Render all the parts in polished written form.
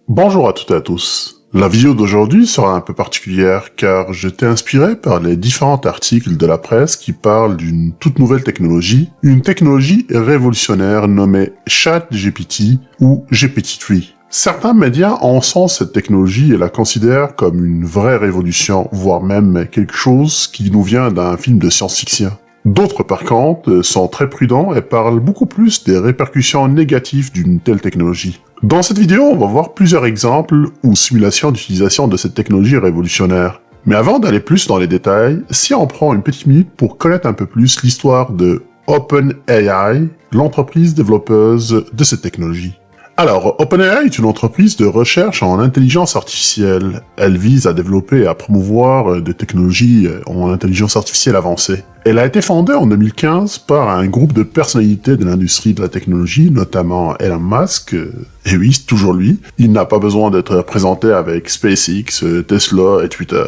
Bonjour à toutes et à tous. La vidéo d'aujourd'hui sera un peu particulière car j'étais inspiré par les différents articles de la presse qui parlent d'une toute nouvelle technologie, une technologie révolutionnaire nommée ChatGPT ou GPT-3. Certains médias encensent cette technologie et la considèrent comme une vraie révolution, voire même quelque chose qui nous vient d'un film de science-fiction. D'autres, par contre, sont très prudents et parlent beaucoup plus des répercussions négatives d'une telle technologie. Dans cette vidéo, on va voir plusieurs exemples ou simulations d'utilisation de cette technologie révolutionnaire. Mais avant d'aller plus dans les détails, si on prend une petite minute pour connaître un peu plus l'histoire de OpenAI, l'entreprise développeuse de cette technologie. Alors, OpenAI est une entreprise de recherche en intelligence artificielle. Elle vise à développer et à promouvoir des technologies en intelligence artificielle avancée. Elle a été fondée en 2015 par un groupe de personnalités de l'industrie de la technologie, notamment Elon Musk. Et oui, c'est toujours lui. Il n'a pas besoin d'être présenté avec SpaceX, Tesla et Twitter.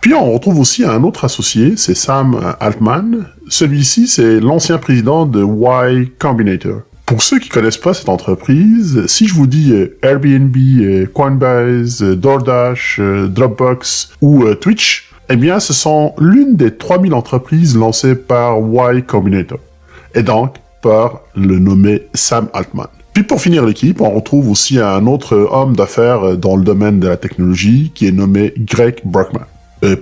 Puis on retrouve aussi un autre associé, c'est Sam Altman. Celui-ci, c'est l'ancien président de Y Combinator. Pour ceux qui connaissent pas cette entreprise, si je vous dis Airbnb, Coinbase, DoorDash, Dropbox ou Twitch, eh bien ce sont l'une des 3000 entreprises lancées par Y Combinator, et donc par le nommé Sam Altman. Puis pour finir l'équipe, on retrouve aussi un autre homme d'affaires dans le domaine de la technologie qui est nommé Greg Brockman.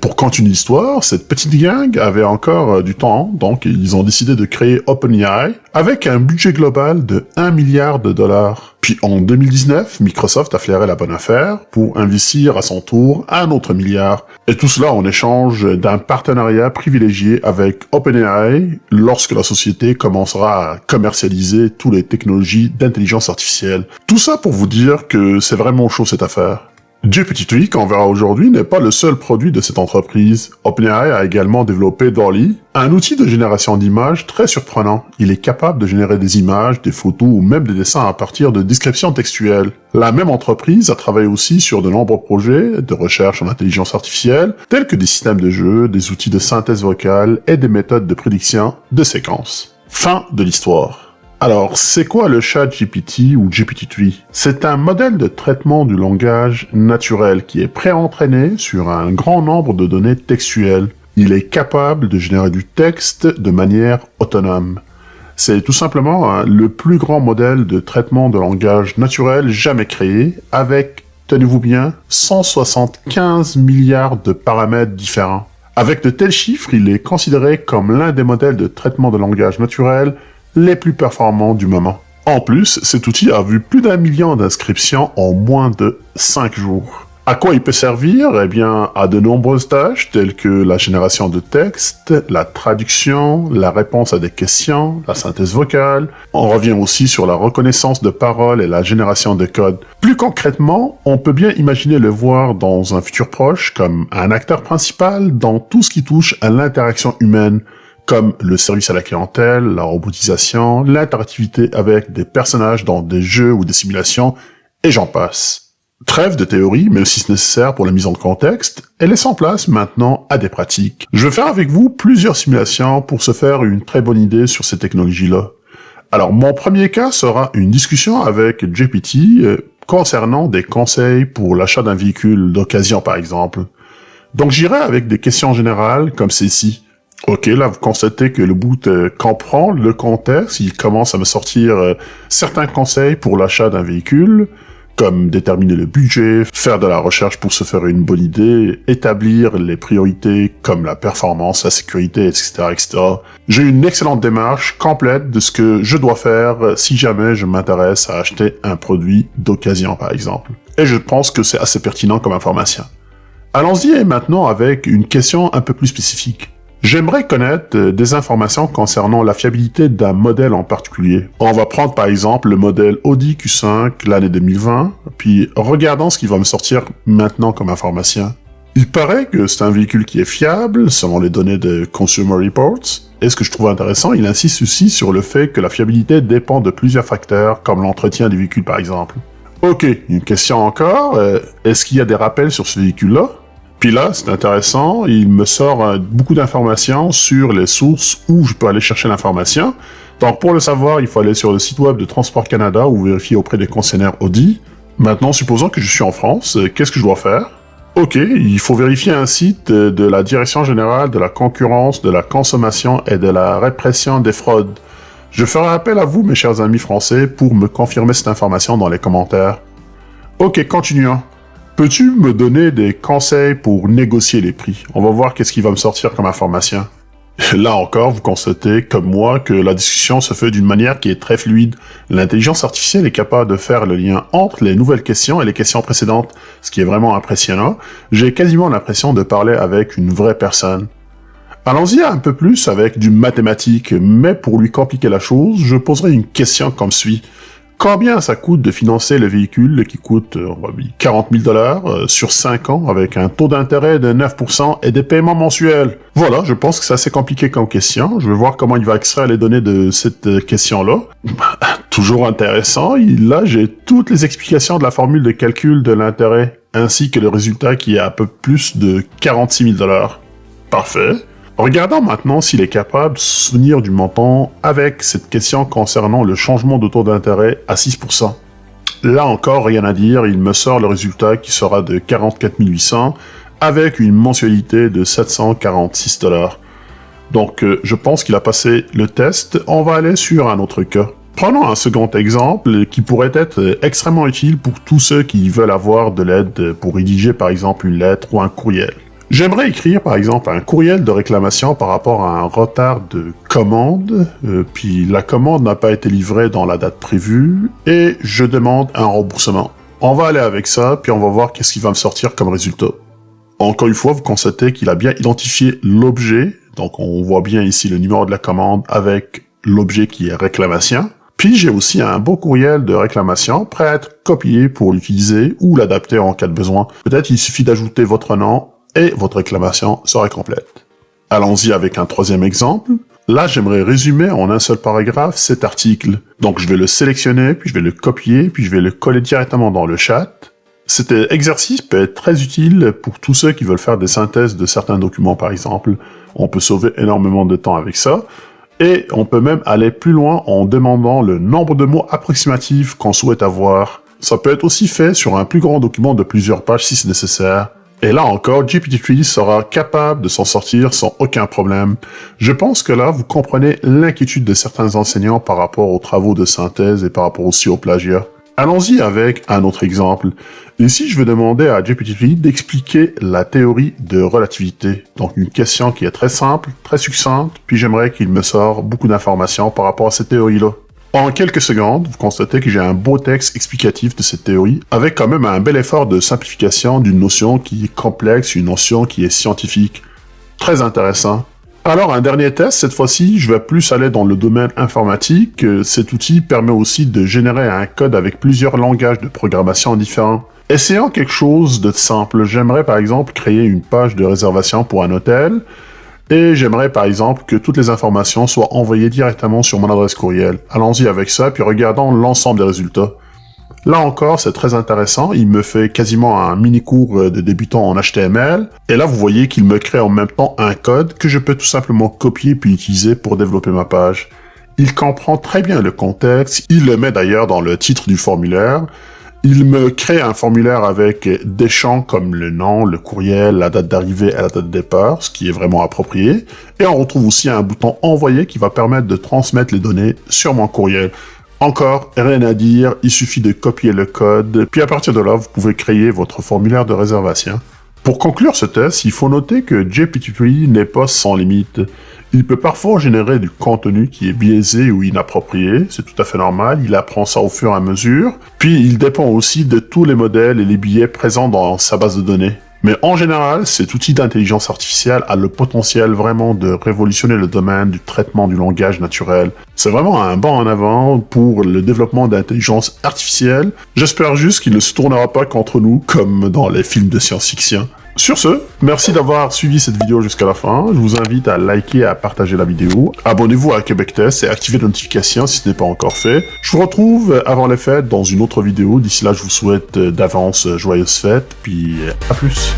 Pour continuer l'histoire, cette petite gang avait encore du temps, donc ils ont décidé de créer OpenAI avec un budget global de 1 milliard de dollars. Puis en 2019, Microsoft a flairé la bonne affaire pour investir à son tour un autre milliard. Et tout cela en échange d'un partenariat privilégié avec OpenAI lorsque la société commencera à commercialiser toutes les technologies d'intelligence artificielle. Tout ça pour vous dire que c'est vraiment chaud cette affaire. GPT-3, qu'on verra aujourd'hui, n'est pas le seul produit de cette entreprise. OpenAI a également développé DALL-E, un outil de génération d'images très surprenant. Il est capable de générer des images, des photos ou même des dessins à partir de descriptions textuelles. La même entreprise a travaillé aussi sur de nombreux projets de recherche en intelligence artificielle, tels que des systèmes de jeu, des outils de synthèse vocale et des méthodes de prédiction de séquences. Fin de l'histoire. Alors, c'est quoi le ChatGPT ou GPT-3? C'est un modèle de traitement du langage naturel qui est pré-entraîné sur un grand nombre de données textuelles. Il est capable de générer du texte de manière autonome. C'est tout simplement le plus grand modèle de traitement de langage naturel jamais créé, avec, tenez-vous bien, 175 milliards de paramètres différents. Avec de tels chiffres, il est considéré comme l'un des modèles de traitement de langage naturel les plus performants du moment. En plus, cet outil a vu plus d'1 million d'inscriptions en moins de 5 jours. À quoi il peut servir? Eh bien, à de nombreuses tâches telles que la génération de texte, la traduction, la réponse à des questions, la synthèse vocale. On revient aussi sur la reconnaissance de paroles et la génération de code. Plus concrètement, on peut bien imaginer le voir dans un futur proche comme un acteur principal dans tout ce qui touche à l'interaction humaine, comme le service à la clientèle, la robotisation, l'interactivité avec des personnages dans des jeux ou des simulations, et j'en passe. Trêve de théorie, mais aussi nécessaire pour la mise en contexte, et laissons place maintenant à des pratiques. Je vais faire avec vous plusieurs simulations pour se faire une très bonne idée sur ces technologies-là. Alors, mon premier cas sera une discussion avec GPT concernant des conseils pour l'achat d'un véhicule d'occasion, par exemple. Donc, j'irai avec des questions générales comme ceci. Ok, là, vous constatez que le boot comprend le contexte, il commence à me sortir certains conseils pour l'achat d'un véhicule, comme déterminer le budget, faire de la recherche pour se faire une bonne idée, établir les priorités comme la performance, la sécurité, etc., etc. J'ai une excellente démarche complète de ce que je dois faire si jamais je m'intéresse à acheter un produit d'occasion, par exemple. Et je pense que c'est assez pertinent comme information. Allons-y maintenant avec une question un peu plus spécifique. J'aimerais connaître des informations concernant la fiabilité d'un modèle en particulier. On va prendre par exemple le modèle Audi Q5 l'année 2020, puis regardons ce qu'il va me sortir maintenant comme information. Il paraît que c'est un véhicule qui est fiable, selon les données de Consumer Reports, et ce que je trouve intéressant, il insiste aussi sur le fait que la fiabilité dépend de plusieurs facteurs, comme l'entretien du véhicule par exemple. Ok, une question encore, est-ce qu'il y a des rappels sur ce véhicule-là? Puis là, c'est intéressant, il me sort beaucoup d'informations sur les sources où je peux aller chercher l'information. Donc pour le savoir, il faut aller sur le site web de Transport Canada ou vérifier auprès des concessionnaires Audi. Maintenant, supposons que je suis en France, qu'est-ce que je dois faire? Ok, il faut vérifier un site de la Direction générale de la concurrence, de la consommation et de la répression des fraudes. Je ferai appel à vous, mes chers amis français, pour me confirmer cette information dans les commentaires. Ok, continuons. Peux-tu me donner des conseils pour négocier les prix? On va voir qu'est-ce qui va me sortir comme information. Là encore, vous constatez, comme moi, que la discussion se fait d'une manière qui est très fluide. L'intelligence artificielle est capable de faire le lien entre les nouvelles questions et les questions précédentes, ce qui est vraiment impressionnant. J'ai quasiment l'impression de parler avec une vraie personne. Allons-y un peu plus avec du mathématique, mais pour lui compliquer la chose, je poserai une question comme suit. Combien ça coûte de financer le véhicule qui coûte 40 000 $ sur 5 ans avec un taux d'intérêt de 9% et des paiements mensuels? Voilà, je pense que c'est assez compliqué comme question. Je vais voir comment il va extraire les données de cette question-là. Toujours intéressant. Là, j'ai toutes les explications de la formule de calcul de l'intérêt, ainsi que le résultat qui est à peu plus de 46 000 $. Parfait. Regardons maintenant s'il est capable de se souvenir du montant avec cette question concernant le changement de taux d'intérêt à 6%. Là encore, rien à dire, il me sort le résultat qui sera de 44 800 avec une mensualité de 746 $. Donc, je pense qu'il a passé le test. On va aller sur un autre cas. Prenons un second exemple qui pourrait être extrêmement utile pour tous ceux qui veulent avoir de l'aide pour rédiger par exemple une lettre ou un courriel. J'aimerais écrire, par exemple, un courriel de réclamation par rapport à un retard de commande, puis la commande n'a pas été livrée dans la date prévue, et je demande un remboursement. On va aller avec ça, puis on va voir qu'est-ce qui va me sortir comme résultat. Encore une fois, vous constatez qu'il a bien identifié l'objet, donc on voit bien ici le numéro de la commande avec l'objet qui est réclamation. Puis j'ai aussi un beau courriel de réclamation prêt à être copié pour l'utiliser ou l'adapter en cas de besoin. Peut-être il suffit d'ajouter votre nom, et votre réclamation sera complète. Allons-y avec un troisième exemple. Là, j'aimerais résumer en un seul paragraphe cet article. Donc, je vais le sélectionner, puis je vais le copier, puis je vais le coller directement dans le chat. Cet exercice peut être très utile pour tous ceux qui veulent faire des synthèses de certains documents, par exemple. On peut sauver énormément de temps avec ça. Et on peut même aller plus loin en demandant le nombre de mots approximatifs qu'on souhaite avoir. Ça peut être aussi fait sur un plus grand document de plusieurs pages si c'est nécessaire. Et là encore, GPT-3 sera capable de s'en sortir sans aucun problème. Je pense que là, vous comprenez l'inquiétude de certains enseignants par rapport aux travaux de synthèse et par rapport aussi au plagiat. Allons-y avec un autre exemple. Ici, je vais demander à GPT-3 d'expliquer la théorie de relativité. Donc une question qui est très simple, très succincte, puis j'aimerais qu'il me sorte beaucoup d'informations par rapport à cette théorie-là. En quelques secondes, vous constatez que j'ai un beau texte explicatif de cette théorie, avec quand même un bel effort de simplification d'une notion qui est complexe, une notion qui est scientifique. Très intéressant. Alors un dernier test, cette fois-ci, je vais plus aller dans le domaine informatique. Cet outil permet aussi de générer un code avec plusieurs langages de programmation différents. Essayons quelque chose de simple. J'aimerais par exemple créer une page de réservation pour un hôtel, et j'aimerais par exemple que toutes les informations soient envoyées directement sur mon adresse courriel. Allons-y avec ça, puis regardons l'ensemble des résultats. Là encore, c'est très intéressant, il me fait quasiment un mini-cours de débutant en HTML, et là vous voyez qu'il me crée en même temps un code que je peux tout simplement copier puis utiliser pour développer ma page. Il comprend très bien le contexte, il le met d'ailleurs dans le titre du formulaire. Il me crée un formulaire avec des champs comme le nom, le courriel, la date d'arrivée et la date de départ, ce qui est vraiment approprié. Et on retrouve aussi un bouton envoyer qui va permettre de transmettre les données sur mon courriel. Encore, rien à dire, il suffit de copier le code, puis à partir de là, vous pouvez créer votre formulaire de réservation. Pour conclure ce test, il faut noter que GPT-3 n'est pas sans limite. Il peut parfois générer du contenu qui est biaisé ou inapproprié, c'est tout à fait normal, il apprend ça au fur et à mesure, puis il dépend aussi de tous les modèles et les biais présents dans sa base de données. Mais en général, cet outil d'intelligence artificielle a le potentiel vraiment de révolutionner le domaine du traitement du langage naturel. C'est vraiment un bond en avant pour le développement d'intelligence artificielle. J'espère juste qu'il ne se tournera pas contre nous comme dans les films de science-fiction. Sur ce, merci d'avoir suivi cette vidéo jusqu'à la fin. Je vous invite à liker et à partager la vidéo. Abonnez-vous à Québec Test et activez les notifications si ce n'est pas encore fait. Je vous retrouve avant les fêtes dans une autre vidéo. D'ici là, je vous souhaite d'avance joyeuses fêtes, puis à plus.